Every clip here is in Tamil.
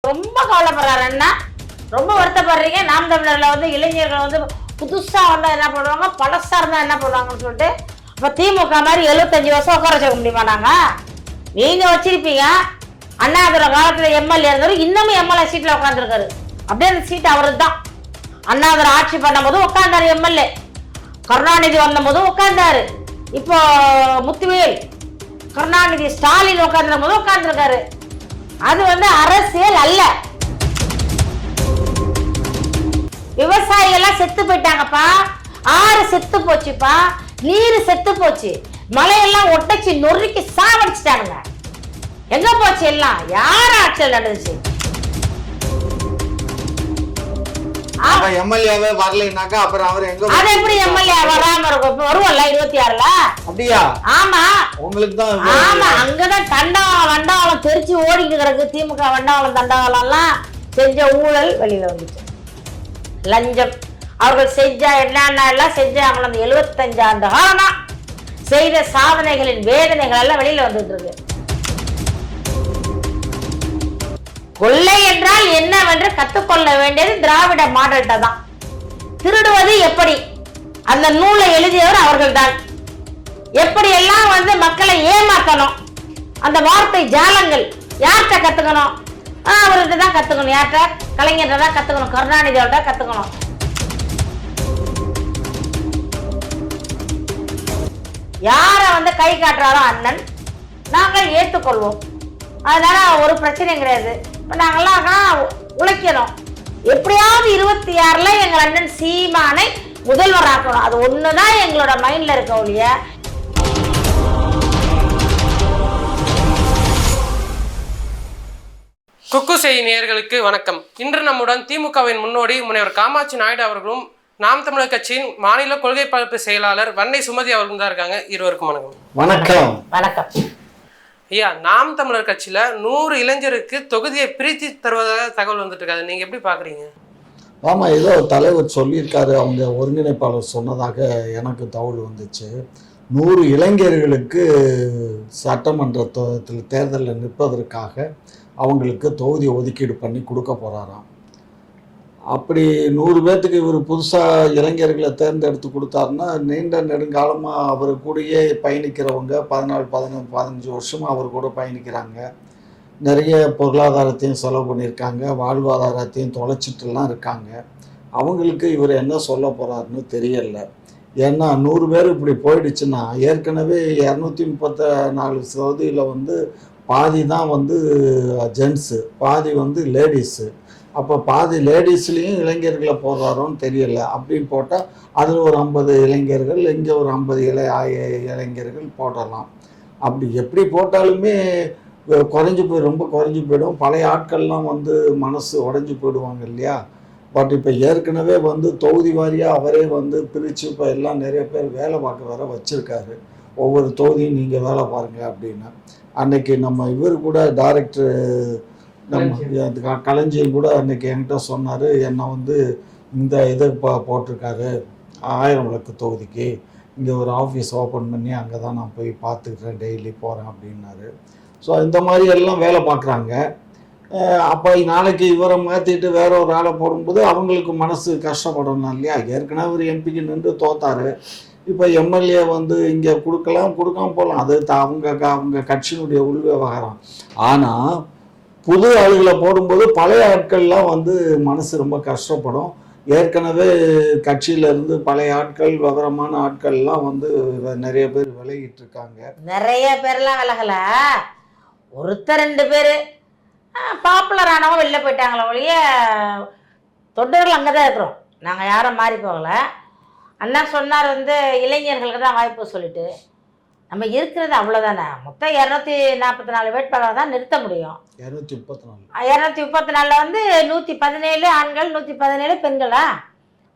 ரொம்ப கவலைப்படுறாரு அண்ணா, ரொம்ப வருத்தப்படுறீங்க. நாம் தமிழர்ல வந்து இளைஞர்கள் வந்து புதுசா வந்தா என்ன பண்ணுவாங்க, பழசா இருந்தா என்ன பண்ணுவாங்கன்னு சொல்லிட்டு. அப்ப திமுக மாதிரி 75 வருஷம் உட்கார வச்சுக்க முடியுமா? நீங்க வச்சிருப்பீங்க. அண்ணாதுரை காலத்துல எம்எல்ஏ இருந்தாரு, இன்னமும் எம்எல்ஏ சீட்ல உட்காந்துருக்காரு. அப்படியே அந்த சீட் அவருக்கு தான். அண்ணாதுரை ஆட்சி பண்ணும் போது உட்கார்ந்தாரு எம்எல்ஏ, கருணாநிதி வந்த போதும் உட்கார்ந்தாரு, இப்போ முத்துவேல் கருணாநிதி ஸ்டாலின் உட்கார்ந்த போது உட்கார்ந்துருக்காரு. அது வந்து அரசியல் அல்ல. விவசாயிகள் எல்லாம் செத்து போயிட்டாங்கப்பா, ஆறு செத்து போச்சுப்பா, நீர் செத்து போச்சு, மலையெல்லாம் ஒட்டச்சு நொறுக்கி சாவடிச்சிட்டாங்க. எங்க போச்சு எல்லாம்? யார் ஆட்சியில் நடந்துச்சு? எம்எல்ஏவே வரலைனாக்கா அப்புறம் அவர் எங்க? அது எப்படி எம்எல்ஏ வராம இருக்கும்? வருவல்ல 26ல. அப்படியா? ஆமா, உங்களுக்கு தான். ஆமா, அங்கதான் தண்டவாளம் வண்டவாளம் தெரிச்சு ஓடிட்டு கிடக்கு. திமுக வண்டவாளம் தண்டவாளம் எல்லாம் செஞ்ச ஊழல் வெளியில வந்துச்சு. லஞ்சம் அவர்கள் செஞ்ச என்னென்ன எல்லாம் செஞ்சாங்களோ அந்த 75 ஆண்டு காலமா செய்த சாதனைகளின் வேதனைகள் எல்லாம் வெளியில வந்துட்டு இருக்கு. கொள்ளை என்றால் என்னவென்று கற்றுக்கொள்ள வேண்டியது திராவிட மாடல்கிட்ட தான். திருடுவது எப்படி, அந்த நூலை எழுதியவர் அவர்கள் தான். எப்படி எல்லாம் வந்து மக்களை ஏமாத்தணும், அந்த வார்த்தை ஜாலங்கள் யார்கிட்ட கத்துக்கணும்? அவர்கிட்ட தான் கத்துக்கணும். யார்கிட்ட? கலைஞர்கிட்ட தான் கத்துக்கணும், கருணாநிதியோட கத்துக்கணும். யார வந்து கை காட்டுறாரோ அண்ணன் நாங்கள் ஏற்றுக்கொள்வோம். அதனால ஒரு பிரச்சனையும் கிடையாது. இப்போ நாங்கள்லாம் உழைக்கணும். எப்படியாவது 26ல எங்கள் அண்ணன் சீமானை முதல்வர் ஆக்கணும். அது ஒண்ணுதான் எங்களோட மைண்ட்ல இருக்க ஒழிய. குக்கு செய்தி நேயர்களுக்கு வணக்கம். இன்று நம்முடன் திமுகவின் முன்னோடி முனைவர் காமாட்சி நாயுடு அவர்களும் நாம் தமிழர் கட்சியின் மாநில கொள்கை பரப்பு செயலாளர் வன்னை சுமதி அவர்களும் தான் இருக்காங்க. இருவருக்கும் வணக்கம். வணக்கம். வணக்கம் ஐயா. நாம் தமிழர் கட்சியில 100 இளைஞருக்கு தொகுதியை பிரித்து தருவதாக தகவல் வந்துட்டு இருக்காது, நீங்க எப்படி பாக்குறீங்க? ஆமா, ஏதோ தலைவர் சொல்லியிருக்காரு, அவங்க ஒருங்கிணைப்பாளர் சொன்னதாக எனக்கு தகவல் வந்துச்சு. 100 இளைஞர்களுக்கு சட்டமன்றத்தில் தேர்தலில் நிற்பதற்காக அவங்களுக்கு தொகுதி ஒதுக்கீடு பண்ணி கொடுக்க போகிறாராம். அப்படி 100 பேர்த்துக்கு இவர் புதுசாக இளைஞர்களை தேர்ந்தெடுத்து கொடுத்தாருன்னா நீண்ட நெடுங்காலமாக அவர் கூடயே பயணிக்கிறவங்க 14-15 வருஷமாக அவர் கூட பயணிக்கிறாங்க. நிறைய பொருளாதாரத்தையும் செலவு பண்ணியிருக்காங்க, வாழ்வாதாரத்தையும் தொலைச்சிட்டுலாம் இருக்காங்க. அவங்களுக்கு இவர் என்ன சொல்ல போகிறாருன்னு தெரியல. ஏன்னா 100 பேர் இப்படி போயிடுச்சுன்னா ஏற்கனவே 234 தொகுதியில் வந்து பாதி தான் வந்து ஜென்ஸு, பாதி வந்து லேடிஸு. அப்போ பாதி லேடிஸ்லேயும் இளைஞர்களை போடுறாரோன்னு தெரியல. அப்படின்னு போட்டால் அதில் ஒரு 50 இளைஞர்கள், இங்கே ஒரு 50 இளைஞர்கள் போடலாம். அப்படி எப்படி போட்டாலுமே குறைஞ்சி போய் ரொம்ப குறைஞ்சி போயிடும். பழைய ஆட்கள்லாம் வந்து மனசு உடஞ்சி போயிடுவாங்க இல்லையா. பட் இப்போ ஏற்கனவே வந்து தொகுதி வாரியாக அவரே வந்து பிரித்து இப்போ எல்லாம் நிறைய பேர் வேலை பார்க்க வர வச்சுருக்காரு. ஒவ்வொரு தொகுதியும் நீங்கள் வேலை பாருங்கள் அப்படின்னு. அன்னைக்கு நம்ம இவர் கூட டைரக்டர் நம்ம களஞ்சியம் கூட அன்றைக்கி என்கிட்ட சொன்னார், என்னை வந்து இந்த இதை போட்டிருக்காரு 1000 விளக்கு தொகுதிக்கு, இங்கே ஒரு ஆஃபீஸ் ஓப்பன் பண்ணி அங்கே தான் நான் போய் பார்த்துக்கிறேன், டெய்லி போகிறேன் அப்படின்னாரு. ஸோ இந்த மாதிரி எல்லாம் வேலை பார்க்குறாங்க. அப்போ நாளைக்கு இவரை மாற்றிட்டு வேற ஒரு ஆளை போடும்போது அவங்களுக்கு மனசு கஷ்டப்படணும் இல்லையா. ஏற்கனவே ஒரு எம்பிக்கு நின்று தோத்தாரு, இப்போ எம்எல்ஏ வந்து இங்கே கொடுக்காம போகலாம், அது அவங்க கட்சியினுடைய உள் விவகாரம். ஆனால் புது ஆளுகளை போடும்போது பழைய ஆட்கள்லாம் வந்து மனசு ரொம்ப கஷ்டப்படும். ஏற்கனவே கட்சியிலேருந்து பழைய ஆட்கள், விவரமான ஆட்கள்லாம் வந்து நிறைய பேர் விலகிட்டு இருக்காங்க. நிறைய பேர்லாம் விலகலை, ஒருத்தர் 2 பேர் பாப்புலர் ஆனவங்க வெளில போயிட்டாங்களே ஒழிய தொண்டர்கள் அங்கே தான் இருக்கிறோம். நாங்கள் யாரும் மாறி போகலை. அண்ணா சொன்னார் வந்து இளைஞர்களுக்கு தான் வாய்ப்பு சொல்லிட்டு. நம்ம இருக்கிறது அவ்வளோதானே. மொத்தம் 244 வேட்பாளர் தான் நிறுத்த முடியும். 234 வந்து 117 ஆண்கள், 117 பெண்களா?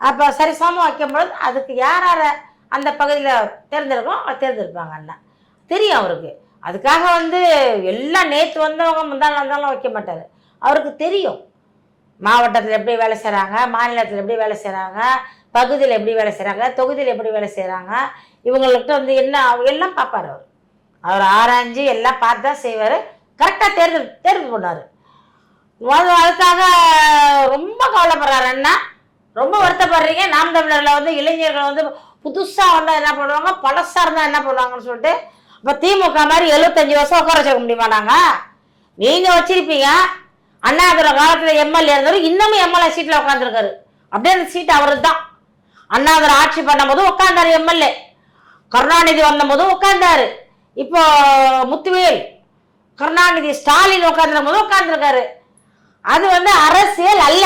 அப்போ சரிசமமாக வைக்கும்பொழுது அதுக்கு யார் அந்த பகுதியில் தேர்ந்தெடுக்கணும் அவங்க தேர்ந்தெடுப்பாங்க. அண்ணா தெரியும் அவருக்கு. அதுக்காக வந்து எல்லாம் நேற்று வந்தவங்க முந்தாள் வந்தாலும் வைக்க மாட்டார். அவருக்கு தெரியும் மாவட்டத்தில் எப்படி வேலை செய்கிறாங்க, மாநிலத்தில் எப்படி வேலை செய்கிறாங்க, பகுதியில் எப்படி வேலை செய்கிறாங்க, தொகுதியில் எப்படி வேலை செய்கிறாங்க, இவங்கள்ட்ட வந்து என்ன எல்லாம் பார்ப்பார். அவர் ஆராய்ஞ்சு எல்லாம் பார்த்து தான் செய்வார். கரெக்டாக தேர்வு பண்ணார். அதுக்காக ரொம்ப கவலைப்படுறாரு அண்ணா. ரொம்ப வருத்தப்படுறீங்க. நாம் தமிழர்ல வந்து இளைஞர்கள் வந்து புதுசா வந்தா என்ன பண்ணுவாங்க, பழசா இருந்தா என்ன பண்ணுவாங்கன்னு சொல்லிட்டு இப்ப திமுக மாதிரி 75 வருஷம் உட்கார வச்சுக்க முடியுமா? நீங்க வச்சிருப்பீங்க. அண்ணாதுரை காலத்துல எம்எல்ஏ இருந்தாரு, இன்னமும் எம்எல்ஏ சீட்ல உட்காந்துருக்காரு. அப்படியே அந்த சீட் அவரு தான். அண்ணாதுரை ஆட்சி பண்ணும் போது உட்கார்ந்தாரு எம்எல்ஏ, கருணாநிதி வந்த போதும் உட்கார்ந்தாரு, இப்போ முத்துவேல் கருணாநிதி ஸ்டாலின் உட்கார்ந்துடும் போது உட்கார்ந்துருக்காரு. அது வந்து அரசியல் அல்ல.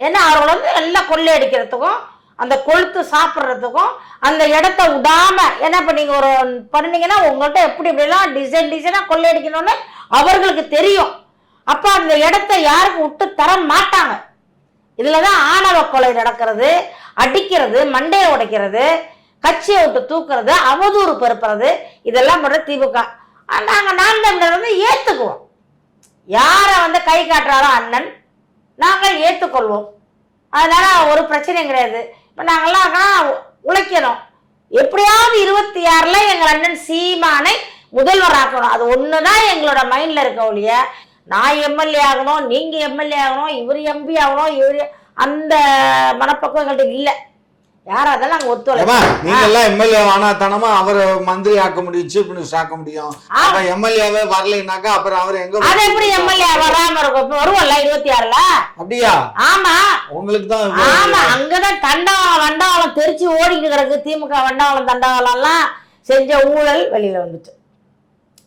ஏன்னா அவர்கள் வந்து எல்லாம் கொள்ளையடிக்கிறதுக்கும் அந்த கொழுத்து சாப்பிட்றதுக்கும் அந்த இடத்த விடாம, ஏன்னா இப்போ நீங்கள் ஒரு பண்ணீங்கன்னா உங்கள்கிட்ட எப்படி இப்படிலாம் டிசைனாக கொள்ளையடிக்கணும்னு அவர்களுக்கு தெரியும். அப்போ அந்த இடத்த யாருக்கும் விட்டு தர மாட்டாங்க. இதில் தான் ஆணவ கொலை நடக்கிறது, அடிக்கிறது, மண்டையை உடைக்கிறது, கட்சியை விட்டு தூக்குறது, அவதூறு பெருப்புறது, இதெல்லாம் பண்ணுற திமுக. நாங்கள் நாம் தமிழர் வந்து ஏற்றுக்குவோம். யாரை வந்து கை காட்டுறாரோ அண்ணன் நாங்கள் ஏற்றுக்கொள்வோம். அதனால ஒரு பிரச்சனையும் கிடையாது. இப்போ நாங்கள்லாம் உழைக்கணும். எப்படியாவது 26ல் எங்கள் அண்ணன் சீமானை முதல்வர் ஆக்கணும். அது ஒன்று தான் எங்களோட மைண்டில் இருக்க ஒழிய நான் எம்எல்ஏ ஆகணும், நீங்கள் எம்எல்ஏ ஆகணும், இவர் எம்பி ஆகணும், இவர் அந்த மனப்பக்குவம் எங்கள்கிட்ட இல்லை. யாரும் அதெல்லாம் நாங்கள் ஒத்துழைப்பா. நீங்க எல்லாம் எம்எல்ஏ ஆனாத்தனமா அவரை மந்திரி ஆக்க முடியும், சீஃப் மினிஸ்டர் ஆக்க முடியும். எம்எல்ஏவே வரலைனாக்கா அப்புறம் அவர் எங்க அது எப்படி எம்எல்ஏ வராம இருக்கும்? வருவோம்ல 26ல். அப்படியா? ஆமா, உங்களுக்கு தான். ஆமா, அங்கதான் தண்டவாளம் வண்டவாளம் தெரிச்சு ஓடிக்கிட்டு கிடக்கு. திமுக வண்டவாளம் தண்டவாளம் எல்லாம் செஞ்ச ஊழல் வெளியில வந்துட்டு,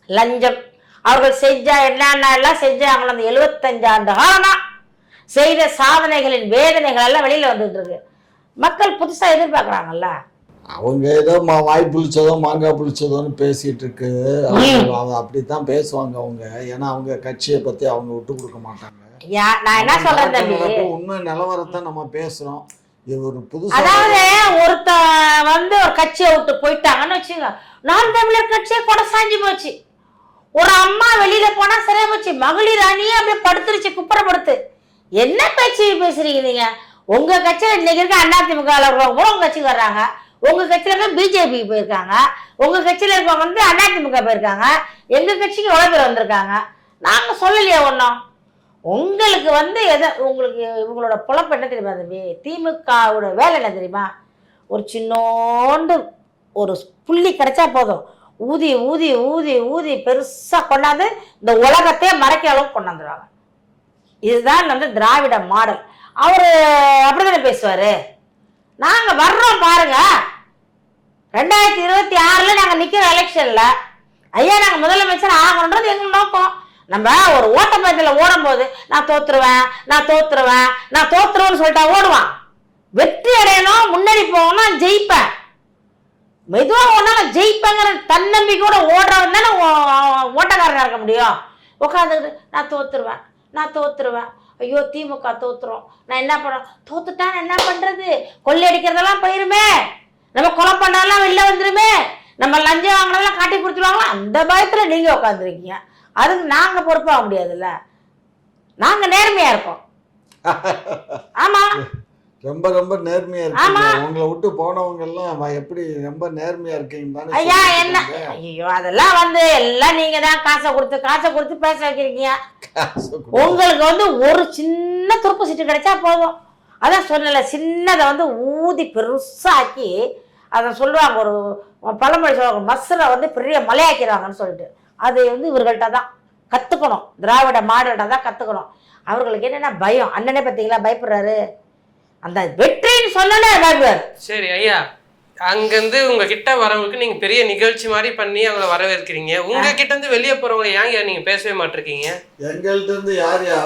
லஞ்சம் அவர்கள் செஞ்ச என்னென்ன எல்லாம் செஞ்சாங்களோ அந்த 75 ஆண்டு காலமா செய்த சாதனைகளின் வேதனைகள் எல்லாம் வெளியில வந்துட்டு இருக்கு. மக்கள் புதுசா எதிர்பார்க்கறாங்கல்ல. அவங்க ஏதோ வாய் புளிச்சதோ மாங்காய் புளிச்சதோன்னு பேசிட்டு இருக்கு. அப்படித்தான் பேசுவாங்க அவங்க. ஏன்னா அவங்க கட்சியை பத்தி அவங்க விட்டு கொடுக்க மாட்டாங்க. நான் என்ன சொல்றேன், உண்மை நிலவரத்தை நம்ம பேசுறோம். ஒரு புதுசா அதாவது ஒருத்த வந்து ஒரு கட்சியை விட்டு போயிட்டாங்கன்னு வச்சுங்க, நாம் தமிழர் கட்சியை கூட சாஞ்சி போச்சு. ஒரு அம்மா வெளியில போனா சரியா போச்சு, மகளிர் அணியே அப்படியே படுத்துருச்சு, குப்புறப்படுத்து. என்ன பேச்சு பேசுறீங்க நீங்க? உங்க கட்சியில இன்னைக்கு இருக்க அதிமுக உங்க கட்சிக்கு வர்றாங்க, உங்க கட்சியில இருக்க பிஜேபி போயிருக்காங்க, உங்க கட்சியில இருக்கவங்க வந்து அதிமுக போயிருக்காங்க, எங்க கட்சிக்கு எவ்வளவு பேர் வந்திருக்காங்க. நாங்க சொல்லலையே ஒன்றும். உங்களுக்கு வந்து உங்களுக்கு இவங்களோட பொழப்பு என்ன தெரியுமா தம்பி? திமுகவோட வேலை என்ன தெரியுமா? ஒரு சின்னோண்டு ஒரு புள்ளி கிடைச்சா போதும், ஊதி ஊதி ஊதி ஊதி பெருசா கொண்டாந்து இந்த உலகத்தையே மறைக்க அளவுக்கு கொண்டாந்துருவாங்க. இதுதான் வந்து திராவிட மாடல். அவரு அப்படித்தானே பேசுவாரு. நாங்க வர்றோம் பாருங்க, 2026ல் நாங்க நிக்கிறோம் எலெக்ஷன்ல. ஐயா நாங்க முதலமைச்சர் ஆகணுன்றது எங்க நோக்கம். நம்ம ஒரு ஓட்டப்பந்தயத்தில் ஓடும் போது நான் தோத்துருவேன் நான் தோத்துருவேன் நான் தோத்துருவேன்னு சொல்லிட்டா ஓடுவான். வெற்றி அடையணும், முன்னேறி போகணும், ஜெயிப்பேன், மெதுவா ஒன்னாலும் ஜெயிப்பேங்கிற தன்னம்பிக்கையோட ஓடுறவன் தானே ஓட்டக்காரனா இருக்க முடியும். உட்காந்துக்கிட்டு நான் தோத்துருவேன் நான் தோத்துருவேன், ஐயோ திமுக தோத்துரும், நான் என்ன பண்ண, தோத்துட்டா என்ன பண்றது, கொள்ளையடிக்கிறதெல்லாம் போயிருமே, நம்ம கொலை பண்ணதெல்லாம் வெளில வந்துருமே, நம்ம லஞ்சம் வாங்கினதெல்லாம் காட்டி கொடுத்துருவாங்களா, அந்த பயத்துல நீங்க உட்காந்துருக்கீங்க. அதுக்கு நாங்க பொறுப்பாக முடியாதுல்ல. நாங்க நேர்மையா இருக்கோம். ஆமா, ரொம்ப ரொம்ப நேர்மையா இருக்கீங்க. உங்களை விட்டு போனவங்க எல்லாம் எப்படி ரொம்ப நேர்மையா இருக்கீங்க. ஐயா என்ன ஐயோ அதெல்லாம் வந்து எல்லாம் நீங்க தான் காசை கொடுத்து பேச வைக்கிறீங்க. உங்களுக்கு வந்து ஒரு சின்ன துருப்பு சீட்டு கிடைச்சா போதும். அதான் சொல்லல, சின்னதை வந்து ஊதி பெருசாக்கி அதை சொல்லுவாங்க, ஒரு பழமொழி சொல்லுவாங்க, மசுரை வந்து பெரிய மலையாக்கிறாங்கன்னு சொல்லிட்டு. அது வந்து இவர்கள்ட்ட தான் கத்துக்கணும், திராவிட மாடல்கிட்ட தான் கத்துக்கணும். அவர்களுக்கு என்னன்னா பயம். அண்ணனே பார்த்தீங்களா பயப்படுறாரு, அந்த வெற்றின்னு சொல்லல பயப்படுறாரு. சரி ஐயா, அங்கிருந்து உங்க கிட்ட வரவங்களுக்கு நீங்க பெரிய நிகழ்ச்சி மாதிரி பண்ணி அவங்கள வரவேற்கிறீங்க. உங்க கிட்ட இருந்து வெளியே போறவங்க ஏங்க நீங்க பேசவே மாட்டிருக்கீங்க? எங்கள்கிட்ட இருந்து யாரையா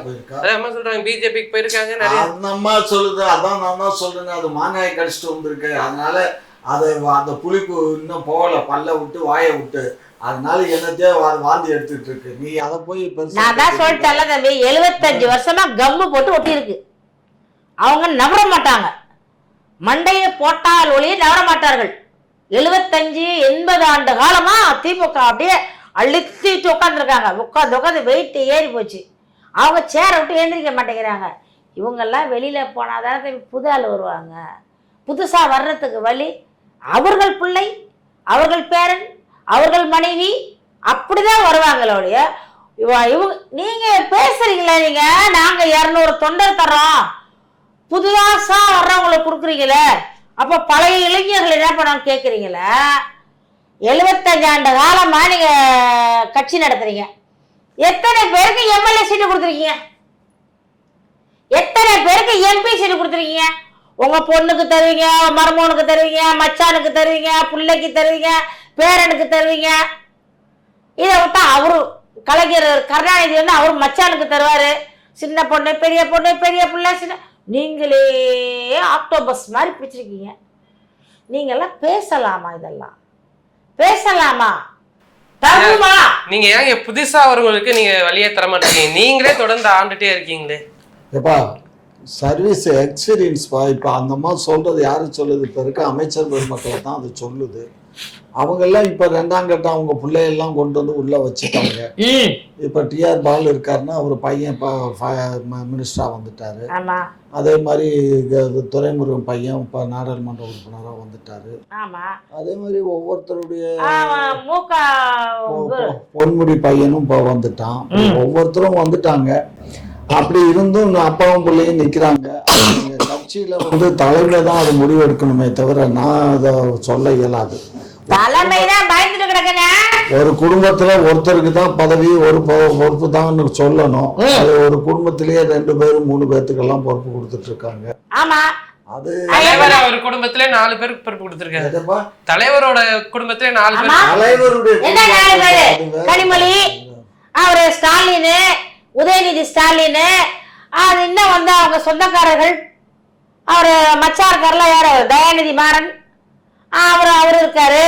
போயிருக்கா? அதான் அம்மா சொல்றாங்க பிஜேபிக்கு போயிருக்காங்க நிறைய. அந்த அம்மா சொல்லுது, அதான் நான் தான் சொல்றேன், அது மாங்காய் கடிச்சிட்டு வந்திருக்கு, அதனால அதை அந்த புளிப்பு இன்னும் போகல, பல்ல விட்டு வாயை விட்டு, அதனால என்னத்தையே வாந்தி எடுத்துட்டு இருக்கு. நீ அதை போய் நான் தான் சொல்லிட்டேன்ல தம்பி, 75 வருஷமா கம்மு போட்டு ஒட்டி இருக்கு. அவங்க நவர மாட்டாங்க, மண்டையை போட்டால் ஒளியே நவர மாட்டார்கள். 75-80 ஆண்டு காலமா திமுக அப்படியே அழுத்திட்டு உட்காந்துருக்காங்க. உட்காந்து வெயிட் ஏறி போச்சு. அவங்க சேரை விட்டு எழுந்திரிக்க மாட்டேங்கிறாங்க. இவங்கெல்லாம் வெளியில போனாதானே புது ஆள் வருவாங்க. புதுசா வர்றதுக்கு வழி அவர்கள் பிள்ளை, அவர்கள் பேரன், அவர்கள் மனைவி, அப்படிதான் வருவாங்களோடைய. நீங்க பேசுறீங்களே, நீங்க நாங்க 200 தொண்டர் தர்றோம், புதுசா வர்றவங்களுக்கு கொடுக்குறீங்களே, அப்ப பழைய இளைஞர்கள் என்ன பண்ணான்னு கேட்குறீங்களே. 75 ஆண்டு காலமா நீங்க கட்சி நடத்துறீங்க, எத்தனை பேருக்கு எம்எல்ஏ சீட்டு கொடுத்துருக்கீங்க, எத்தனை பேருக்கு எம்பி சீட்டு கொடுத்துருக்கீங்க? உங்க பொண்ணுக்கு தருவீங்க, மருமகனுக்கு தருவீங்க, மச்சானுக்கு தருவீங்க, பிள்ளைக்கு தருவீங்க, பேரனுக்கு தருவீங்க. இதை விட்டா அவரு கலைஞர் கருணாநிதி வந்து அவரு மச்சானுக்கு தருவாரு, சின்ன பொண்ணு பெரிய பொண்ணு பெரிய பிள்ளை சின்ன. நீங்களே ஆக்டோபஸ் மாதிரி பிடிச்சிருக்கீங்க. நீங்கெல்லாம் பேசலாமா? இதெல்லாம் பேசலாமா? தருமா? நீங்க ஏங்க புதுசா அவர்களுக்கு நீங்க வழியே தர மாட்டீங்க? நீங்களே தொடர்ந்து ஆண்டுட்டே இருக்கீங்களே. எப்பா சர்வீஸ் எக்ஸ்பீரியன்ஸ்ப்பா. இப்போ அந்த மாதிரி சொல்கிறது யாரு சொல்லுது? இப்போ இருக்க அமைச்சர் பெருமக்களை தான் அது சொல்லுது. அவங்கெல்லாம் இப்போ 2ஆம் கட்டம் அவங்க பிள்ளையெல்லாம் கொண்டு வந்து உள்ளே வச்சுட்டாங்க. இப்போ டிஆர் பாலு இருக்காருன்னா அவர் பையன் இப்போ மினிஸ்டராக வந்துட்டாரு. அதே மாதிரி துரைமுருகன் பையன் இப்போ நாடாளுமன்ற உறுப்பினராக வந்துட்டாரு. அதே மாதிரி ஒவ்வொருத்தருடைய பொன்முடி பையனும் இப்போ வந்துட்டான். ஒவ்வொருத்தரும் வந்துட்டாங்க. அப்படி இருந்தும் அப்பாவும் பிள்ளையும் நிற்கிறாங்க. கட்சியில வந்து தலைமை தான் அது முடிவு எடுக்கணுமே தவிர நான் அதை சொல்ல இயலாது. ஒரு குடும்பத்துல ஒருத்தருக்கு தான் பதவி, ஒரு பொறுப்பு தான் சொல்லணும். அது ஒரு குடும்பத்திலேயே 2 பேர் 3 பேர்த்துக்கெல்லாம் பொறுப்பு கொடுத்துட்டு இருக்காங்க. அது ஒரு குடும்பத்திலே 4 பேருக்கு பொறுப்பு கொடுத்துருக்காங்க. தலைவரோட குடும்பத்திலே 4 பேர். தலைவருடைய கனிமொழி, அவரு ஸ்டாலின், உதயநிதி ஸ்டாலின், அது இன்னும் வந்து அவங்க சொந்தக்காரர்கள், அவர் மச்சா இருக்காருல, யாரு தயாநிதி மாறன், அவர் இருக்காரு.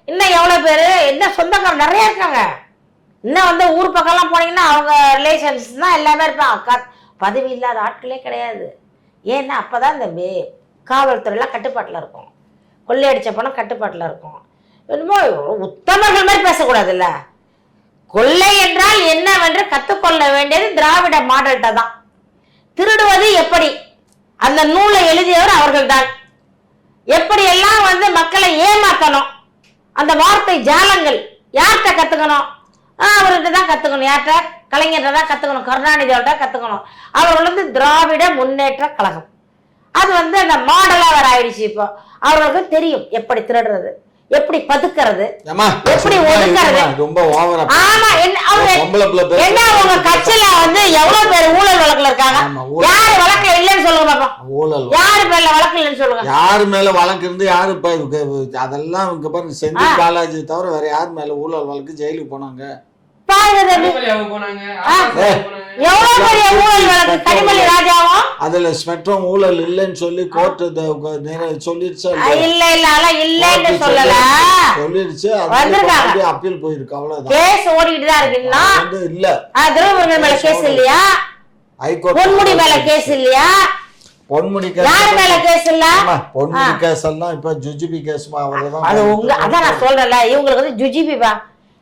இன்னும் எவ்வளவு பேரு என்ன சொந்தக்காரர் நிறைய இருக்காங்க. இன்னும் வந்து ஊர் பக்கம்லாம் போனீங்கன்னா அவங்க ரிலேஷன்ஸ் தான் எல்லாமே இருப்பாங்க. பதவி இல்லாத ஆட்களே கிடையாது. ஏன்னா அப்பதான் இந்த காவல்துறையெல்லாம் கட்டுப்பாட்டில் இருக்கும், கொள்ளையடிச்ச பணம் கட்டுப்பாட்டில் இருக்கும். என்னமோ உத்தமர்கள் மாதிரி பேசக்கூடாதுல்ல. கொள்ளை என்றால் என்னவென்று கற்றுக்கொள்ள வேண்டியது திராவிட மாடல்கிட்ட தான். திருடுவது எப்படி, அந்த நூலை எழுதியவர் அவர்கள்தான். எப்படியெல்லாம் வந்து மக்களை ஏமாத்தணும், அந்த வார்த்தை ஜாலங்கள் யார்கிட்ட கத்துக்கணும்? அவர்கிட்ட தான் கத்துக்கணும். யார்கிட்ட? கலைஞர்கிட்ட தான் கத்துக்கணும், கருணாநிதியோட கத்துக்கணும். அவர்கள் வந்து திராவிட முன்னேற்ற கழகம், அது வந்து அந்த மாடலா வர ஆயிடுச்சு. இப்போ அவர்களுக்கு தெரியும் எப்படி திருடுறது, எப்படி பதுக்கிறது, எப்படி ஒதுக்கிறது. ஆமா, என்ன உங்க கட்சியில வந்து எவ்வளவு பேர் ஊழல் வழக்குல இருக்காங்க? யாரு வழக்கு இல்லைன்னு சொல்லுங்க பாப்போம். யாரு மேல வழக்கு இல்லைன்னு சொல்லுங்க. யாரு மேல வழக்கு இருந்து யாரு அதெல்லாம் இங்க பாருங்க, செந்தில் பாலாஜி தவிர வேற யாரு மேல ஊழல் வழக்கு ஜெயிலுக்கு போனாங்க? அதுல ஸ்பெக்ட்ரம் ஊழல் இல்லைன்னு சொல்லி கோர்ட் சொல்லிடுச்சு. அப்பீல் போயிருக்கு, அவ்வளவுதான். கேஸ் ஓடிட்டு தான் இருக்குன்னா இல்ல திருவண்ணாமலை மேல கேஸ் இல்லையா? ஹைகோர்ட் பொன்முடி மேல கேஸ் இல்லையா? பொன்முடி கேஸ் இல்ல. பொன்முடி கேஸ் எல்லாம் இப்ப ஜுஜிபி கேஸ். அது உங்க அதான் நான் சொல்றேன்ல, இவங்களுக்கு வந்து ஜுஜிபிபா.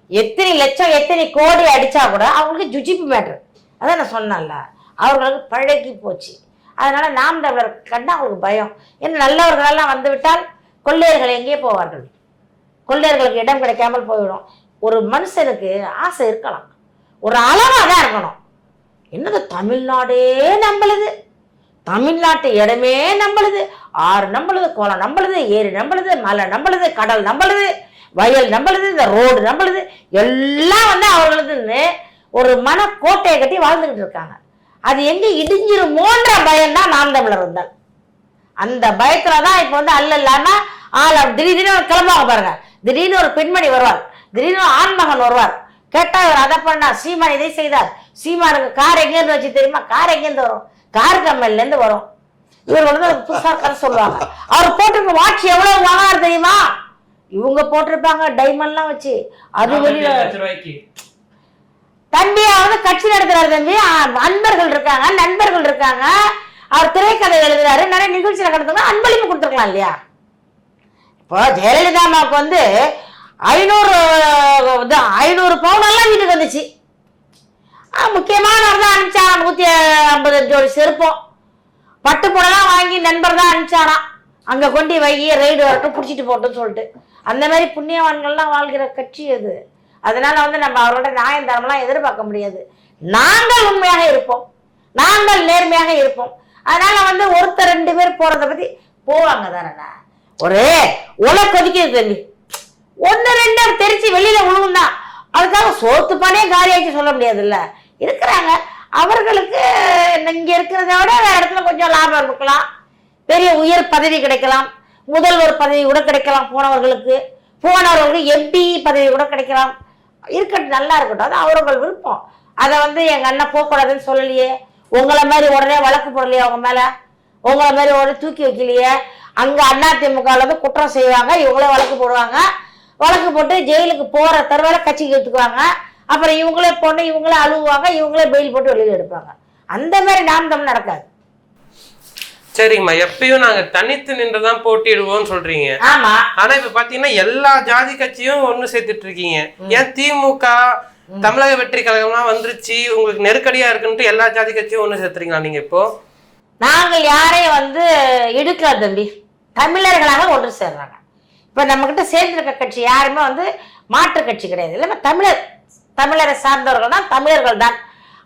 எத்தனை லட்சம் எத்தனை கோடி அடிச்சா கூட அவங்களுக்கு ஜுஜிபி மேட்ரு. அதான் நான் சொன்னேன்ல, அவர்களுக்கு பழகி போச்சு. அதனால நாம் தமிழர் கண்டா அவங்களுக்கு பயம். ஏன்னா நல்லவர்களெல்லாம் வந்து விட்டால் கொள்ளையர்கள் எங்கே போவார்கள்? கொள்ளையர்களுக்கு இடம் கிடைக்காமல் போய்விடும். ஒரு மனுஷனுக்கு ஆசை இருக்கலாம், ஒரு அளவாக தான் இருக்கணும். என்னது தமிழ்நாடே நம்பளுது, தமிழ்நாட்டு இடமே நம்பளுது, ஆறு நம்பளுது, குளம் நம்பளுது, ஏரி நம்பளுது, மலை நம்பளுது, கடல் நம்பளுது, வயல் நம்பளுது, இந்த ரோடு நம்பளுது, எல்லாம் வந்து அவர்களுக்கு ஒரு மனக்கோட்டையை கட்டி வாழ்ந்துகிட்டு இருக்காங்க. அது எங்க இடிஞ்சிருமோன்ற பயம் தான் நாம் தமிழர் இருந்தால். அந்த பயத்துலதான் இப்ப வந்து அல்ல திடீர்னு கிளம்பாங்க பாருங்க. திடீர்னு ஒரு பெண்மணி வருவார், திடீர்னு ஆண்மகன் வருவார். கேட்டா இவர் அதை பண்ணா, சீமான் இதை செய்தார். சீமானுக்கு கார் எங்கேருந்து வச்சு தெரியுமா? கார் எங்கேருந்து வரும்? கார் கம்பெனில இருந்து வரும். இவர் வந்து புதுசா கதை சொல்லுவாங்க. அவர் போட்டிருக்க வாட்ச் எவ்வளவு வாங்கினாரு தெரியுமா? இவங்க போட்டிருப்பாங்க டைமண்ட்லாம் வச்சு. அது வெளியில தம்பியா வந்து கட்சி நடத்துறாரு. தம்பி அன்பர்கள் இருக்காங்க, நண்பர்கள் இருக்காங்க. அவர் திரைக்கதை எழுதுறாரு, நிறைய நிகழ்ச்சியில கடத்துங்க, அன்பளிப்பு கொடுத்துருக்கலாம் இல்லையா? இப்போ ஜெயலலிதா அம்மாவுக்கு வந்து 500 பவுன் எல்லாம் வீட்டுக்கு வந்துச்சு. முக்கியமானவர் தான் அனுப்பிச்சாராம். 150 ஜோடி செருப்போம், பட்டு புடலாம் வாங்கி நண்பர் தான் அனுப்பிச்சாராம். அங்க கொண்டு வை, ரைடு வரட்டும், பிடிச்சிட்டு போட்டோம்னு சொல்லிட்டு. அந்த மாதிரி புண்ணியவான்கள்லாம் வாழ்கிற கட்சி அது. அதனால வந்து நம்ம அவர்களோட நியாயம் தரம்லாம் எதிர்பார்க்க முடியாது. நாங்கள் உண்மையாக இருப்போம், நாங்கள் நேர்மையாக இருப்போம். அதனால வந்து ஒருத்தர் 2 பேர் போறத பத்தி போவாங்க தானே. ஒரு உலை கொதிக்குது தம்பி, 1-2 தெரிச்சு வெளியில விழுவும்தான். அதுக்காக சோத்து பானே காரியாச்சு சொல்ல முடியாதுல்ல. இருக்கிறாங்க, அவர்களுக்கு இங்க இருக்கிறத விட வேற இடத்துல கொஞ்சம் லாபம் இருக்கலாம், பெரிய உயர் பதவி கிடைக்கலாம், முதல்வர் பதவி கூட கிடைக்கலாம், போனவர்களுக்கு எம்பி பதவி கூட கிடைக்கலாம். இருக்கட்டும், நல்லா இருக்கட்டும், அது அவர்கள் விருப்பம். அதை வந்து எங்க அண்ணன் போகக்கூடாதுன்னு சொல்லலையே, உங்களை மாதிரி உடனே வழக்கு போடலையே, அவங்க மேல உங்களை மாதிரி உடனே தூக்கி வைக்கலையே. அங்க அதிமுக குற்றம் செய்வாங்க, இவங்களே வழக்கு போடுவாங்க, வழக்கு போட்டு ஜெயிலுக்கு போற தருவாயில கட்சிக்கு எடுத்துக்குவாங்க. அப்புறம் இவங்களே பொண்ணு, இவங்களே அழுவாங்க, இவங்களே பெயில் போட்டு வெளியில எடுப்பாங்க. அந்த மாதிரி நாம் தமிழ் நடக்காது. சரிங்கம்மா, எப்பயும் நாங்க தனித்து நின்றுதான் போட்டிடுவோம்னு சொல்றீங்க. ஆமா, ஆனா இப்ப பாத்தீங்கன்னா எல்லா ஜாதி கட்சியும் ஒண்ணு சேர்த்துட்டு இருக்கீங்க. ஏன் திமுக தமிழக வெற்றி கழகம்லாம் வந்துருச்சு, உங்களுக்கு நெருக்கடியா இருக்குன்ட்டு எல்லா ஜாதி கட்சியும் ஒண்ணு சேர்த்துறீங்களா நீங்க? இப்போ நாங்கள் யாரையும் வந்து இடுக்கல தம்பி, தமிழர்களாக ஒன்று சேர்றாங்க. இப்ப நம்ம கிட்ட சேர்ந்திருக்க கட்சி யாருமே வந்து மாற்று கட்சி கிடையாது. இல்லை, தமிழரை சார்ந்தவர்கள் தான், தமிழர்கள் தான்.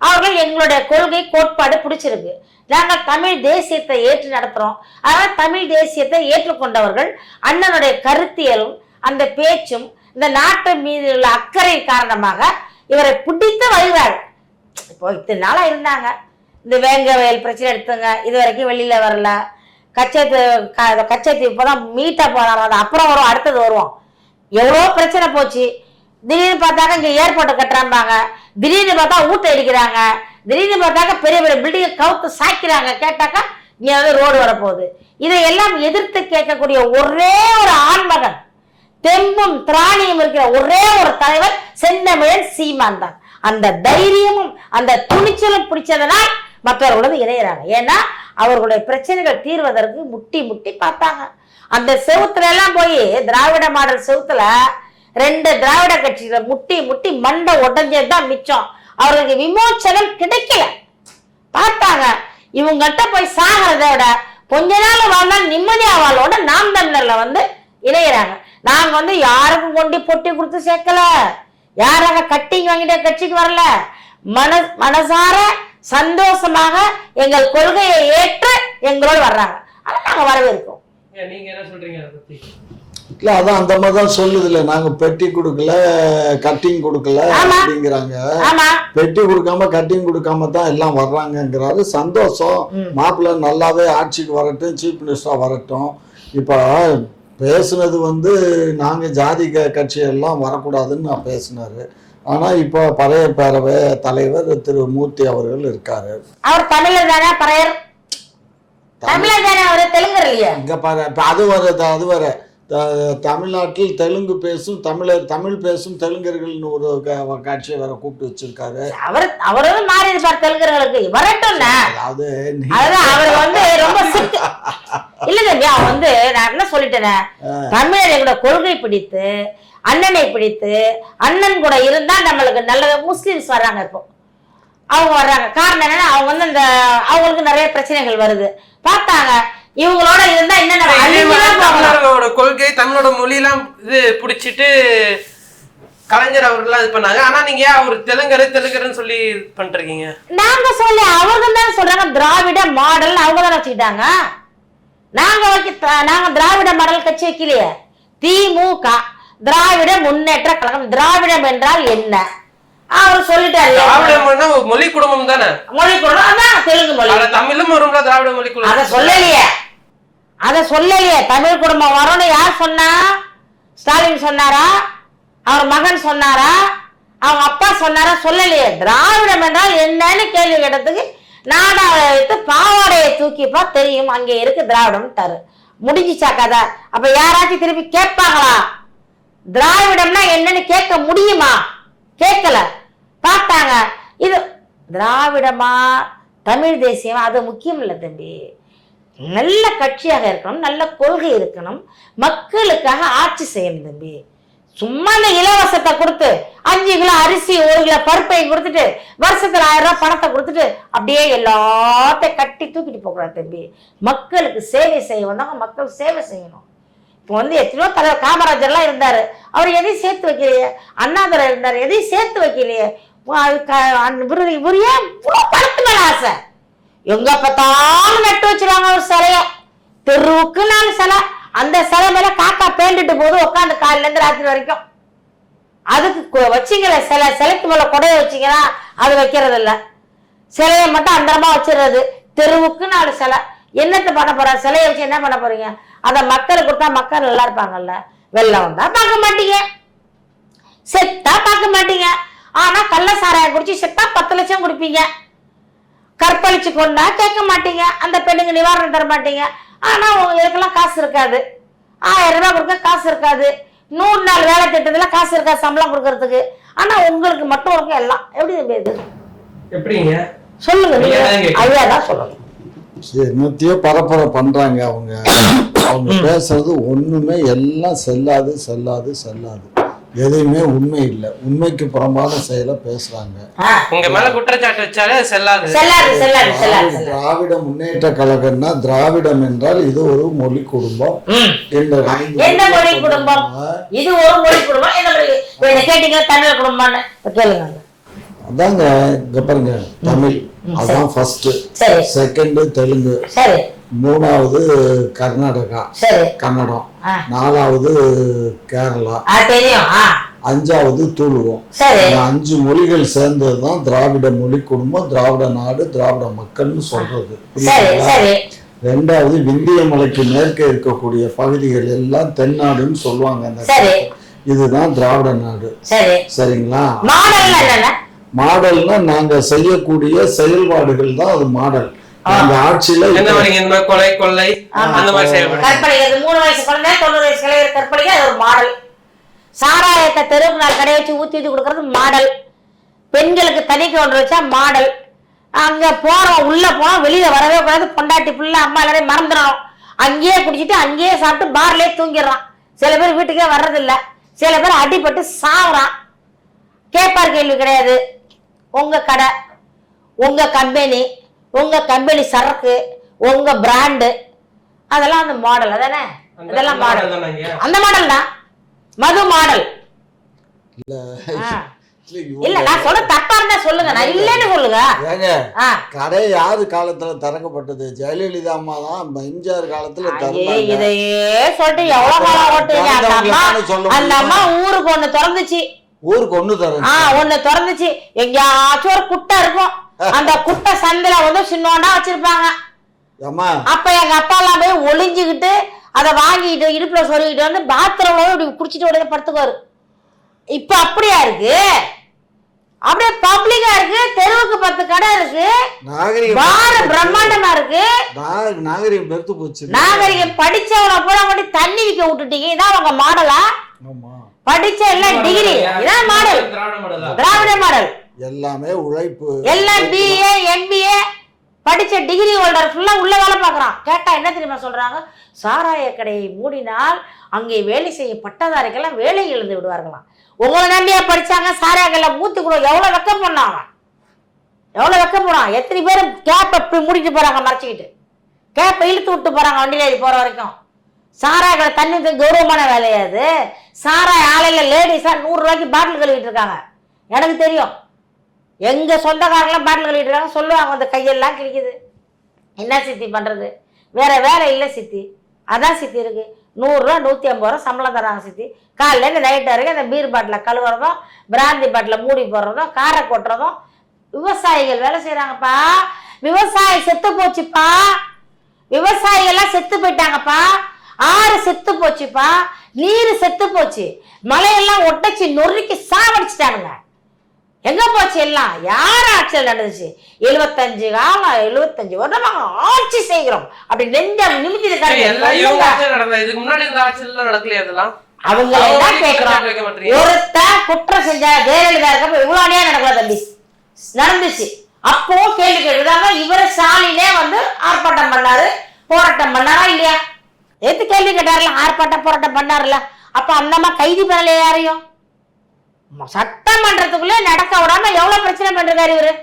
அவர்கள் எங்களுடைய கொள்கை கோட்பாடு பிடிச்சிருக்கு. நாங்கள் தமிழ் தேசியத்தை ஏற்று நடத்துறோம். அதனால தமிழ் தேசியத்தை ஏற்றுக்கொண்டவர்கள் அண்ணனுடைய கருத்தியலும் அந்த பேச்சும் இந்த நாட்டு மீது உள்ள அக்கறை காரணமாக இவரை பிடித்து வருகிறார். இப்போ இத்தனை நாளா இருந்தாங்க, இந்த வேங்க வயல் பிரச்சனை எடுத்துங்க, இது வரைக்கும் வெளியில வரல. கச்சத்தீவு இப்போதான் மீட்டா போனாங்க, அது அப்புறம் வரும், அடுத்தது வருவோம். எவ்வளோ பிரச்சனை போச்சு. திடீர்னு பார்த்தாக்க இங்க ஏர்போர்ட்டை கட்டுறாம்பாங்க, திடீர்னு பார்த்தா ஊட்ட அடிக்கிறாங்க, திடீர்னு பார்த்தாக்க பெரிய பெரிய பில்டிங்கை கவுத்து சாய்க்கிறாங்க. கேட்டாக்கா இங்க வந்து ரோடு வரப்போகுது. இதையெல்லாம் எதிர்த்து கேட்கக்கூடிய ஒரே ஒரு ஆண்மகன், தெம்பும் திராணியும் இருக்கிற ஒரே ஒரு தலைவர் செந்தமிழன் சீமான் தான். அந்த தைரியமும் அந்த துணிச்சலும் பிடிச்சதனால் மற்றவர்களோடு இணையிறாங்க. ஏன்னா அவர்களுடைய பிரச்சனைகள் தீர்வதற்கு முட்டி முட்டி பார்த்தாங்க. அந்த செவுத்துல எல்லாம் போய் திராவிட மாடல் செவுத்துல 2 திராவிட கட்சிகளை முட்டி முட்டி மண்டை உடஞ்சதுதான் மிச்சம். அவர்களுக்கு விமோச்சனம் கிடைக்கல. பார்த்தாங்க, இவங்ககிட்ட போய் சாகிறத விட கொஞ்ச நாள் வாழ்ந்தால் நிம்மதியா வாழோட நாம் தமிழர்ல வந்து இணையிறாங்க. நாங்க வந்து யாருக்கும் கொண்டு பொட்டி கொடுத்து சேர்க்கல, யாராக கட்டிங் வாங்கிட்ட கட்சிக்கு வரல. மனசார சந்தோஷமாக எங்கள் கொள்கையை ஏற்று எங்களோடு வர்றாங்க. அதை நாங்க வரவேற்கிறோம். நீங்க என்ன சொல்றீங்க அதை பத்தி? இல்ல, அதான் அந்த மாதிரி தான் சொல்லுது. இல்ல, நாங்க பெட்டி கொடுக்கல, கட்டிங் கொடுக்கல அப்படிங்கிறாங்க. பெட்டி கொடுக்காம கட்டிங் கொடுக்காம தான் எல்லாம் வர்றாங்கிறாரு. சந்தோஷம், மாப்பிள்ளை நல்லாவே ஆட்சிக்கு வரட்டும், சீஃப் மினிஸ்டரா வரட்டும். இப்ப பேசுனது வந்து நாங்க ஜாதி கட்சியெல்லாம் வரக்கூடாதுன்னு நான் பேசினாரு. ஆனா இப்போ பறைய பேரவை தலைவர் திரு மூர்த்தி அவர்கள் இருக்காரு. அவர் தமிழர் தானே? பறையர் தமிழர் தானே? அவரு தெலுங்கர் இல்லையா? இங்க பாரு, அது வர தமிழ்நாட்டில் தெலுங்கு பேசும் தமிழ் பேசும் தெலுங்கர்கள்னு ஒரு காட்சியை வேற கூப்பிட்டு வச்சிருக்காரு. அவரும் மாறி இருப்பார் தெலுங்கர்களுக்கு. வரட்டும், அதாவது அவர் வந்து ரொம்ப இல்ல தம்பி, அவன் வந்து நான் என்ன சொல்லிட்டேனே, தமிழர்களோட கொள்கை பிடித்து அண்ணனை பிடித்து அண்ணன் கூட இருந்தா நம்மளுக்கு நல்லது. முஸ்லிம்ஸ் வர்றாங்க, இப்போ அவங்க வர்றாங்க. காரணம் என்னன்னா அவங்க வந்து அந்த அவங்களுக்கு நிறைய பிரச்சனைகள் வருது. பார்த்தாங்க, இவங்களோட இருந்தா தமிழர்களோட கொள்கை தமிழோட மொழியெல்லாம் இது பிடிச்சிட்டு கலைஞர் அவர்கள்லாம் இது பண்ணாங்க. ஆனா நீங்க அவர் தெலுங்கருன்னு சொல்லி பண்றீங்க. நாங்க சொல்ல அவங்க தான் சொல்றாங்க திராவிட மாடல், அவங்க தான் வச்சுக்கிட்டாங்க. நாங்க திராவிட மாடல் கட்சி வைக்கலையே. திமுக திராவிட முன்னேற்ற கழகம். திராவிடம் என்றால் என்ன அவர் சொல்லிட்டாரு. திராவிடம் மொழி குடும்பம் தானே? மொழி குடும்பம் தான் தெலுங்கு மொழி. தமிழும் வரும்ல திராவிட மொழி குடும்பம். அதை சொல்லலையே. தமிழ் குடும்பம் வரும்னு யார் சொன்னா? ஸ்டாலின் சொன்னாரா? அவர் மகன் சொன்னாரா? அவங்க அப்பா சொன்னாரா? சொல்லலையே. திராவிடம் என்றால் என்னன்னு கேள்வி கேட்டதுக்கு நாடாவை வைத்து பாவாடையை தூக்கிப்பா தெரியும் அங்கே இருக்கு திராவிடம் தரு முடிஞ்சிச்சா கதை. அப்ப யாராச்சும் திருப்பி கேட்பாங்களா? திராவிடம்னா என்னன்னு கேட்க முடியுமா? கேட்கல. பார்த்தாங்க, இது திராவிடமா தமிழ் தேசியமா அது முக்கியம் இல்லை தம்பி. நல்ல கட்சியாக இருக்கணும், நல்ல கொள்கை இருக்கணும், மக்களுக்காக ஆட்சி செய்யணும் தம்பி. சும்மா இந்த இலவசத்தை கொடுத்து 5 கிலோ அரிசி 1 கிலோ பருப்பை கொடுத்துட்டு வருஷத்துல 1000 ரூபாய் பணத்தை கொடுத்துட்டு அப்படியே எல்லாத்தையும் கட்டி தூக்கிட்டு போகக்கூடாது தம்பி. மக்களுக்கு சேவை செய்ய வந்தாங்க, மக்கள் சேவை செய்யணும். இப்போ வந்து எத்தனையோ தலைவர் காமராஜர்லாம் இருந்தாரு, அவர் எதையும் சேர்த்து வைக்கலையே. அண்ணாதுரை இருந்தாரு, எதையும் சேர்த்து வைக்கலையே. இவர் ஏன் இவ்வளோ பணத்து மேல ஆசை? எங்க பார்த்தாலும் நட்டு வச்சிருவாங்க ஒரு சிலைய, தெருவுக்கு 4 சிலை. அந்த சிலை மேல காக்கா பேண்டுட்டு போது உட்காந்து காலையில இருந்து ராத்திரி வரைக்கும். அதுக்கு வச்சிங்கள சிலைக்கு மேல கொடைய வச்சிங்கன்னா அது வைக்கிறது இல்ல, சிலையை மட்டும் அந்தரமா வச்சிடுறது. தெருவுக்கு 4 சிலை. என்னத்தை பண்ண போற? சிலையை வச்சு என்ன பண்ண போறீங்க? அதை மக்களுக்கு கொடுத்தா மக்கள் நல்லா இருப்பாங்கல்ல. வெள்ளம் வந்தா பார்க்க மாட்டீங்க, செத்தா பார்க்க மாட்டீங்க. ஆனா கள்ள சாராயம் குடிச்சு செத்தா 10 லட்சம் கொடுப்பீங்க. கற்பழிச்சு கொண்டா கேட்க மாட்டீங்க, அந்த பெண்ணுக்கு நிவாரணம் தர மாட்டீங்க. ஆனா இதுக்கெல்லாம் காசு இருக்காது. 1000 ரூபாய் கொடுக்க காசு இருக்காது. 100 நாள் வேலை திட்டத்துல காசு இருக்காது சம்பளம் கொடுக்கறதுக்கு. ஆனா உங்களுக்கு மட்டும் இருக்கும் எல்லாம். எப்படி இது எப்படிங்க சொல்லுங்க, ஐயாதான் சொல்லணும். என்னத்தையோ பரப்புரை பண்றாங்க அவங்க. அவங்க பேசுறது ஒண்ணுமே எல்லாம் செல்லாது செல்லாது செல்லாது, எதையுமே உண்மை இல்லை. உண்மைக்கு புறம்பான செயலை பேசுறாங்க. உங்க மேல குற்றச்சாட்டு வச்சாலே செல்லாது. திராவிட முன்னேற்ற கழகம்னா, திராவிடம் என்றால் இது ஒரு மொழி குடும்பம். என்ன மொழி குடும்பம்? இது ஒரு மொழி குடும்பம். கேட்டீங்க தமிழ் குடும்பம்னு கேளுங்க. அதாங்க, இங்க பாருங்க, தமிழ் அதான் ஃபர்ஸ்ட், செகண்ட் தெலுங்கு, மூணாவது கர்நாடகா கன்னடம், நாலாவது கேரளா, அஞ்சாவது துளுவம். 5 மொழிகள் சேர்ந்ததுதான் திராவிட மொழி குடும்பம், திராவிட நாடு, திராவிட மக்கள்னு சொல்றது. ரெண்டாவது விந்திய மலைக்கு மேற்கே இருக்கக்கூடிய பகுதிகள் எல்லாம் தென்னாடுன்னு சொல்லுவாங்க. அந்த இதுதான் திராவிட நாடு. சரிங்களா? மாடல்னா நாங்க செய்யக்கூடிய செயல்பாடுகள் தான் அது மாடல். அந்த ஆட்சியில கொலை கொள்ளை அந்த மாதிரி கற்பழிக்கிறது, 3 வயசு குழந்தை 90 வயசு கிளையர் கற்பழிக்க அது ஒரு மாடல். சாராயத்தை தெருவுக்கு 4 கடை வச்சு ஊத்தி கொடுக்கறது மாடல். பெண்களுக்கு தனி கவுண்டர் வச்சா மாடல். அங்க போறோம், உள்ள போனோம், வெளியில வரவே கூடாது. பொண்டாட்டி புள்ள அம்மா எல்லாரையும் மறந்துடணும். அங்கேயே குடிச்சிட்டு அங்கேயே சாப்பிட்டு பார்லயே தூங்கிடுறான். சில பேர் வீட்டுக்கே வர்றதில்ல, சில பேர் அடிபட்டு சாவுறான். கேட்பார் கேள்வி கிடையாது. உங்க கடை, உங்க கம்பெனி, உங்க கம்பெனி சரக்கு, உங்க பிராண்டு, அதெல்லாம் அந்த மாடல். அதானே? இதெல்லாம் மாடல். அந்த மாடல் தான் மது மாடல். இல்ல நான் சொல்ல தப்பா இருந்தா சொல்லுங்க, நான் இல்லன்னு சொல்லுங்க. கடை யாரு காலத்துல திறக்கப்பட்டது? ஜெயலலிதா அம்மா தான் எம்ஜிஆர் காலத்துல திறந்தாங்க. இதையே சொல்லிட்டு எவ்வளவு காலம் ஓட்டுங்க. அந்த அம்மா ஊருக்கு ஒண்ணு திறந்துச்சு. ஊருக்கு ஒண்ணு திறந்துச்சு. எங்கேயாச்சும் ஒரு குட்டை இருக்கும், அந்த குட்டை சந்தில வந்து சின்னோண்டா வச்சிருப்பாங்க. அப்ப எங்க அப்பா எல்லாம் போய் ஒளிஞ்சுக்கிட்டு அதை வாங்கிட்டு இடுப்புல சொல்லிக்கிட்டு வந்து பாத்ரூம்ல இப்படி குடிச்சிட்டு உடனே படுத்துக்குவாரு. இப்ப அப்படியா இருக்கு? அப்படியே பப்ளிக்கா இருக்கு. தெருவுக்கு 10 கடை இருக்கு, பிரம்மாண்டமா இருக்கு. நாகரிகம் பெருத்து போச்சு. நாகரிகம் படிச்சவனை பூரா கொண்டு தண்ணி விக்க விட்டுட்டீங்க. இதான் உங்க மாடலா? படிச்ச எல்லாம் டிகிரி, இதான் மாடல். திராவிட மாடல். எல்லாமே உழைப்பு. எல்லாம் பிஏ எம்பிஏ படிச்ச டிகிரி ஹோல்டர் ஃபுல்லா உள்ள வேலை பார்க்கறான். கேட்டா என்ன தெரியுமா சொல்றாங்க? சாராய கடையை மூடினால் அங்கே வேலை செய்ய பட்டதாரிக்கெல்லாம் வேலை இழந்து விடுவார்களாம். உங்களை நம்பியா படிச்சாங்க, சாராய கடையில மூத்து கூட எவ்வளவு வெக்க போனான் அவன், எவ்வளவு வெக்க போறான். எத்தனை பேர் கேப்ப மூடிட்டு போறாங்க, மறைச்சிக்கிட்டு கேப்ப இழுத்து விட்டு போறாங்க வண்டியில ஏறி போற வரைக்கும். சாராய கடை தண்ணி கௌரவமான வேலையாது. சாராய ஆலையில லேடிஸா 100 ரூபாய்க்கு பாட்டில் கழுவிட்டு இருக்காங்க. எனக்கு தெரியும், எங்க சொந்தக்காரங்களாம் பாட்டில் கழுவிட்டு இருக்காங்க. சொல்லுவாங்க, அந்த கையெல்லாம் கிழிக்குது. என்ன சித்தி பண்றது, வேற வேலை இல்லை சித்தி. அதான் சித்தி இருக்கு. 100 ரூபா 150 ரூபா சம்பளம் தராங்க சித்தி. காலையில இருந்து நைட் வரைக்கும் அந்த பீர் பாட்டில கழுவுறதும், பிராந்தி பாட்டில மூடி போடுறதும், காரை கொட்டுறதும். விவசாயிகள் வேலை செய்யறாங்கப்பா. விவசாயி செத்து போச்சுப்பா. விவசாயிகள் எல்லாம் செத்து போயிட்டாங்கப்பா. ஆறு செத்து போச்சுப்பா, நீர் செத்து போச்சு, மலையெல்லாம் ஒட்டச்சு நொறுக்கி சாவடிச்சுட்டானுங்க. எங்க போச்சு எல்லாம்? யார் ஆட்சியில் நடந்துச்சு? 75 வருடமா ஆட்சி செய்கிறோம் அப்படி நெஞ்சம் நிமித்தி அவங்க எல்லாம் கேட்கிறோம். ஒருத்த குற்றம் செஞ்சா ஜெயலலிதா இருக்கப்ப இவ்வளவு அநியாயம் நடக்கல தம்பி, நடந்துச்சு. அப்போ கேள்வி கேட்டுதாங்க. இவரு ஸ்டாலினே வந்து ஆர்ப்பாட்டம் பண்ணாரு, போராட்டம் பண்ணாரா இல்லையா? எது கேள்வி கேட்டாருல, ஆர்ப்பாட்டம் போராட்டம் பண்ணாருல. அப்ப அந்தம்மா கைது பண்ணல யாரையும். சட்டமன்றத்துக்குள்ளே நடக்க விடாம எவ்வளவு பிரச்சனை பண்றாரு இவரு.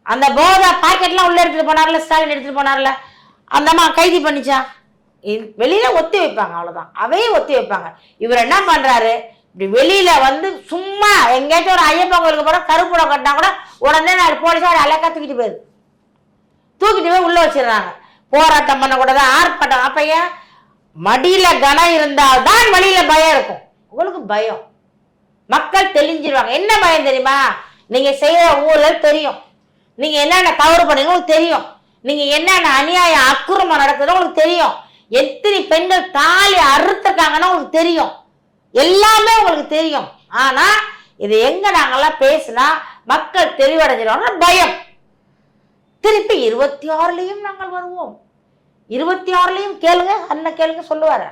அந்த போதை பாக்கெட்லாம் உள்ள எடுத்துட்டு போனார்ல, ஸ்டாலின் எடுத்துட்டு போனார்ல, அந்த அம்மா கைது பண்ணிச்சா? வெளியில ஒத்தி வைப்பாங்க, அவ்வளவுதான். அவையே ஒத்தி வைப்பாங்க. இவர் என்ன பண்றாரு, இப்படி வெளியில வந்து சும்மா எங்கேயாச்சும் ஒரு ஐயப்பன் கோயிலுக்கு போற கருப்புடம் கட்டினா கூட உடனே நான் போலீஸார் அலக்கா தூக்கிட்டு போய் உள்ள வச்சிடுறாங்க. போராட்டம் பண்ணக்கூடாது, ஆர்ப்பாட்டம். அப்ப ஏன் மடியில கனம் இருந்தால்தான் வெளியில பயம் இருக்கும். உங்களுக்கு பயம், மக்கள் தெளிஞ்சிருவாங்க. என்ன பயம் தெரியுமா, நீங்க செய்யற ஊழல் தெரியும், நீங்க என்னென்ன தவறு பண்ணீங்க உங்களுக்கு தெரியும், நீங்க என்னென்ன அநியாயம் அக்குறமா நடக்குதுன்னு உங்களுக்கு தெரியும், எத்தனை பெண்கள் தாலி அறுத்துருக்காங்கன்னா உங்களுக்கு தெரியும், எல்லாமே உங்களுக்கு தெரியும். ஆனா இது எங்க நாங்கெல்லாம் பேசினா மக்கள் தெளிவடைஞ்சிருவாங்க, பயம். திருப்பி 26லயும் நாங்கள் வருவோம். 26லயும் கேளுங்க, அண்ணன் கேளுங்க சொல்லுவாரு.